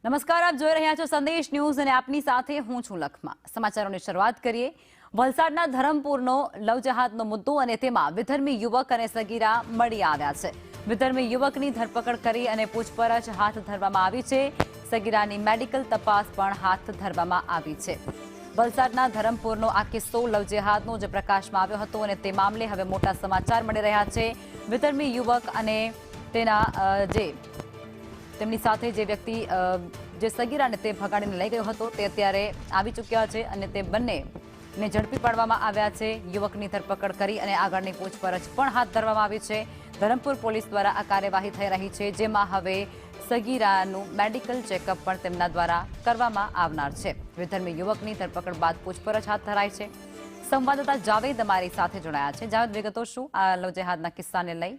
નમસ્કાર, આપ જોઈ રહ્યા છો સંદેશ ન્યૂઝ અને આપની સાથે હું છું લખમા। સમાચારોની શરૂઆત કરીએ। વલસાડના ધરમપુરનો લવ જહાદનો મુદ્દો અને તેમાં વિધર્મી યુવક અને સગીરા મળી આવ્યા છે। વિધર્મી યુવકની ધરપકડ કરી અને પૂછપરછ હાથ ધરવામાં આવી છે। સગીરાની મેડિકલ તપાસ પણ હાથ ધરવામાં આવી છે। વલસાડના ધરમપુરનો આ કિસ્સો લવ જહાદનો જે પ્રકાશમાં આવ્યો હતો અને તે મામલે હવે મોટા સમાચાર મળી રહ્યા છે। વિધર્મી યુવક અને તેમની સાથે જે વ્યક્તિ જે સગીરાને તે ભગાડીને લઈ ગયો હતો તે અત્યારે આવી ચૂક્યા છે અને તે બંનેને ઝડપી પાડવામાં આવ્યા છે। યુવકની ધરપકડ કરી અને આગળની પૂછપરછ પણ હાથ ધરવામાં આવી છે। ધરમપુર પોલીસ દ્વારા આ કાર્યવાહી થઈ રહી છે, જેમાં હવે સગીરાનું મેડિકલ ચેકઅપ પણ તેમના દ્વારા કરવામાં આવનાર છે। વિધર્મી યુવકની ધરપકડ બાદ પૂછપરછ હાથ ધરાઈ છે। સંવાદદાતા જાવેદ અમારી સાથે જોડાયા છે। જાવેદ, વિગતો શું આ લવ જેહાદના કિસ્સાને લઈ?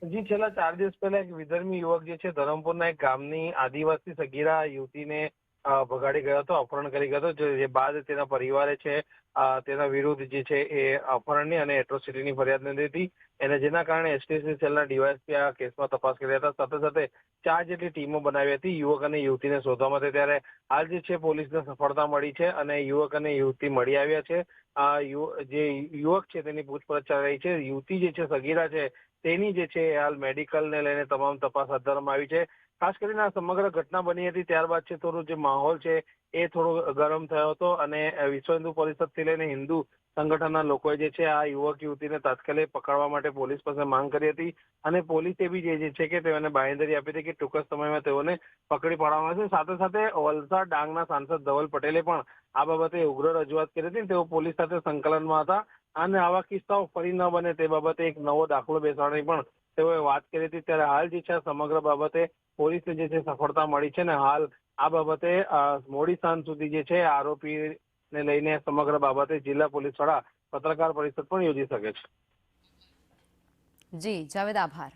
જી, છેલ્લા 4 દિવસ પહેલા એક વિધર્મી યુવક જે છે ધરમપુરના એક ગામની આદિવાસી સગીરા યુવતીને ભગાડી ગયો હતો, અપહરણ કરી ગયો હતો। જે બાદ તેના પરિવારે છે તેના વિરુદ્ધ જે છે એ અપહરણની અને એટ્રોસિટીની ફરિયાદ નોંધી હતી અને જેના કારણે એસટીએસસી સેલના ડીવાયએસપી આ કેસમાં તપાસ કરી રહ્યા હતા। સાથે સાથે 4 જેટલી ટીમો બનાવી હતી યુવક અને યુવતીને શોધવા માટે। ત્યારે હાલ જે છે પોલીસને સફળતા મળી છે અને યુવક અને યુવતી મળી આવ્યા છે। જે યુવક છે તેની પૂછપરછ ચાલી રહી છે। યુવતી જે છે સગીરા છે તેની જે છે હાલ મેડિકલને લઈને તમામ તપાસ હાથ ધરવામાં આવી છે। ખાસ કરીને આ સમગ્ર ઘટના બની હતી ત્યારબાદ છે થોડો જે માહોલ છે એ થોડો ગરમ થયો હતો અને વિશ્વ હિન્દુ પરિષદથી લઈને હિન્દુ સંગઠનના લોકોએ જે છે આ યુવક યુવતીને તાત્કાલિક પકડવા માટે પોલીસ પાસે માંગ કરી હતી અને પોલીસે બી જે છે કે તેઓને બાંહેધરી આપી હતી કે ટૂંક જ સમયમાં તેઓને પકડી પાડવામાં આવશે। સાથે સાથે વલસાડ ડાંગના સાંસદ ધવલ પટેલે પણ આ બાબતે ઉગ્ર રજૂઆત કરી હતી। તેઓ પોલીસ સાથે સંકલનમાં હતા અને આવા કિસ્સાઓ ફરી ન બને તે બાબતે એક નવો દાખલો બેસાડવાની પણ તેઓએ વાત કરી હતી। ત્યારે હાલ જે છે સમગ્ર બાબતે પોલીસને જે છે સફળતા મળી છે ને હાલ આ બાબતે મોડી સાંજ સુધી જે છે આરોપીને લઈને સમગ્ર બાબતે જિલ્લા પોલીસ વડા પત્રકાર પરિષદ પણ યોજી શકે છે। જી જાવેદ, આભાર।